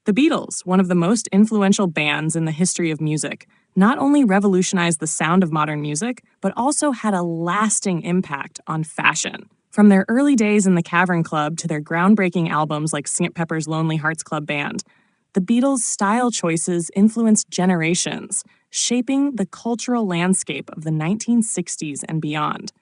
The Beatles, one of the most influential bands in the history of music, not only revolutionized the sound of modern music, but also had a lasting impact on fashion. From their early days in the Cavern Club to their groundbreaking albums like Sgt. Pepper's Lonely Hearts Club Band, the Beatles' style choices influenced generations, shaping the cultural landscape of the 1960s and beyond.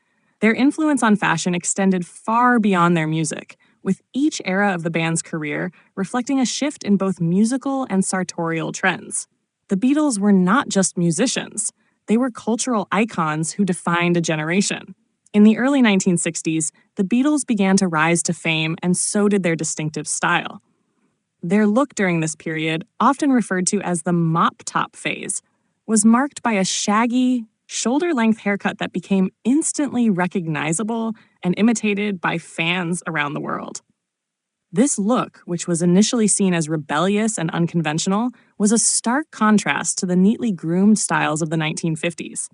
Their influence on fashion extended far beyond their music, with each era of the band's career reflecting a shift in both musical and sartorial trends. The Beatles were not just musicians, they were cultural icons who defined a generation. In the early 1960s, the Beatles began to rise to fame, and so did their distinctive style. Their look during this period, often referred to as the mop-top phase, was marked by a shaggy, shoulder-length haircut that became instantly recognizable and imitated by fans around the world. This look, which was initially seen as rebellious and unconventional, was a stark contrast to the neatly groomed styles of the 1950s.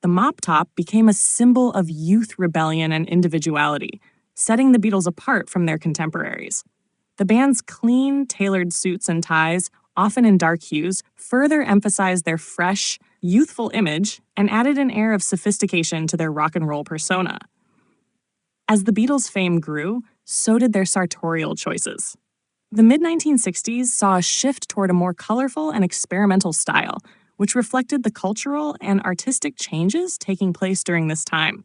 The mop top became a symbol of youth rebellion and individuality, setting the Beatles apart from their contemporaries. The band's clean, tailored suits and ties, often in dark hues, further emphasized their fresh, youthful image and added an air of sophistication to their rock and roll persona. As the Beatles' fame grew, so did their sartorial choices. The mid-1960s saw a shift toward a more colorful and experimental style, which reflected the cultural and artistic changes taking place during this time.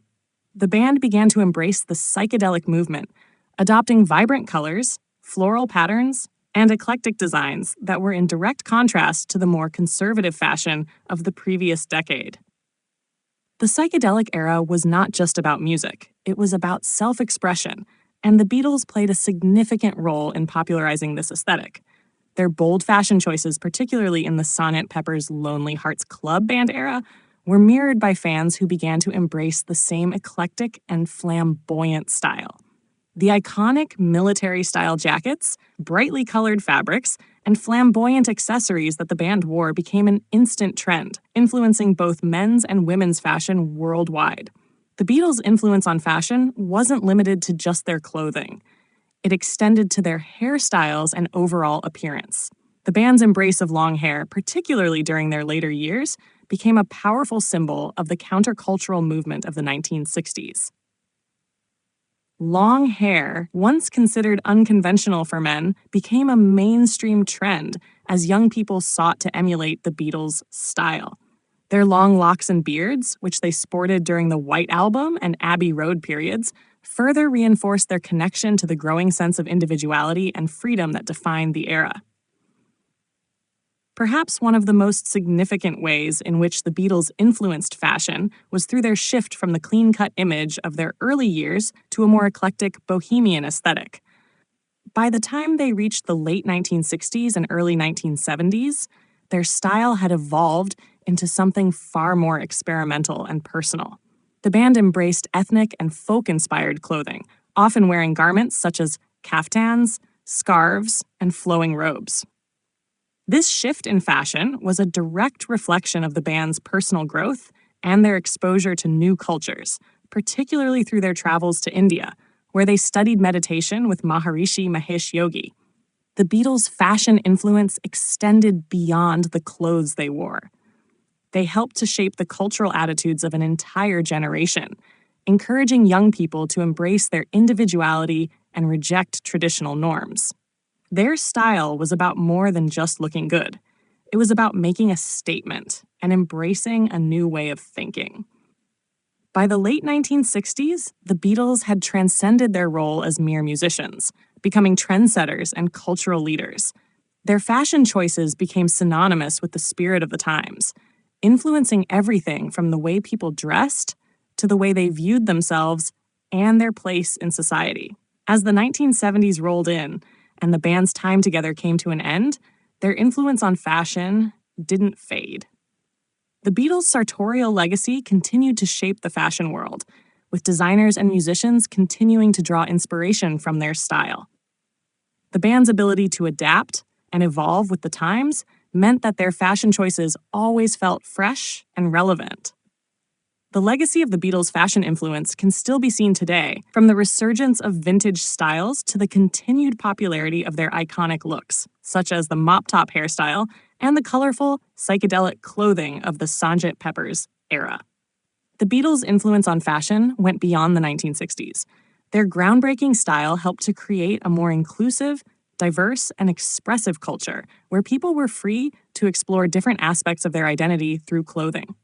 The band began to embrace the psychedelic movement, adopting vibrant colors, floral patterns, and eclectic designs that were in direct contrast to the more conservative fashion of the previous decade. The psychedelic era was not just about music, it was about self-expression, and the Beatles played a significant role in popularizing this aesthetic. Their bold fashion choices, particularly in the Sgt. Pepper's Lonely Hearts Club Band era, were mirrored by fans who began to embrace the same eclectic and flamboyant style. The iconic military-style jackets, brightly colored fabrics, and flamboyant accessories that the band wore became an instant trend, influencing both men's and women's fashion worldwide. The Beatles' influence on fashion wasn't limited to just their clothing. It extended to their hairstyles and overall appearance. The band's embrace of long hair, particularly during their later years, became a powerful symbol of the countercultural movement of the 1960s. Long hair, once considered unconventional for men, became a mainstream trend as young people sought to emulate the Beatles' style. Their long locks and beards, which they sported during the White Album and Abbey Road periods, further reinforced their connection to the growing sense of individuality and freedom that defined the era. Perhaps one of the most significant ways in which the Beatles influenced fashion was through their shift from the clean-cut image of their early years to a more eclectic Bohemian aesthetic. By the time they reached the late 1960s and early 1970s, their style had evolved into something far more experimental and personal. The band embraced ethnic and folk-inspired clothing, often wearing garments such as kaftans, scarves, and flowing robes. This shift in fashion was a direct reflection of the band's personal growth and their exposure to new cultures, particularly through their travels to India, where they studied meditation with Maharishi Mahesh Yogi. The Beatles' fashion influence extended beyond the clothes they wore. They helped to shape the cultural attitudes of an entire generation, encouraging young people to embrace their individuality and reject traditional norms. Their style was about more than just looking good. It was about making a statement and embracing a new way of thinking. By the late 1960s, the Beatles had transcended their role as mere musicians, becoming trendsetters and cultural leaders. Their fashion choices became synonymous with the spirit of the times, influencing everything from the way people dressed to the way they viewed themselves and their place in society. As the 1970s rolled in and the band's time together came to an end, their influence on fashion didn't fade. The Beatles' sartorial legacy continued to shape the fashion world, with designers and musicians continuing to draw inspiration from their style. The band's ability to adapt and evolve with the times meant that their fashion choices always felt fresh and relevant. The legacy of the Beatles' fashion influence can still be seen today, from the resurgence of vintage styles to the continued popularity of their iconic looks, such as the mop-top hairstyle and the colorful, psychedelic clothing of the Sgt. Pepper's era. The Beatles' influence on fashion went beyond the 1960s. Their groundbreaking style helped to create a more inclusive, diverse, and expressive culture where people were free to explore different aspects of their identity through clothing.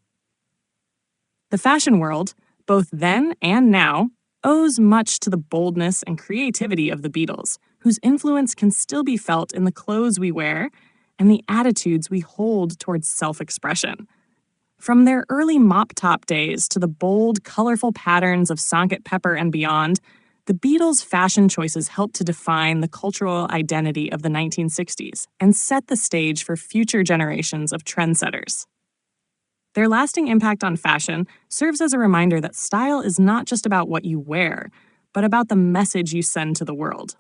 The fashion world, both then and now, owes much to the boldness and creativity of the Beatles, whose influence can still be felt in the clothes we wear and the attitudes we hold towards self-expression. From their early mop-top days to the bold, colorful patterns of Sgt. Pepper and beyond, the Beatles' fashion choices helped to define the cultural identity of the 1960s and set the stage for future generations of trendsetters. Their lasting impact on fashion serves as a reminder that style is not just about what you wear, but about the message you send to the world.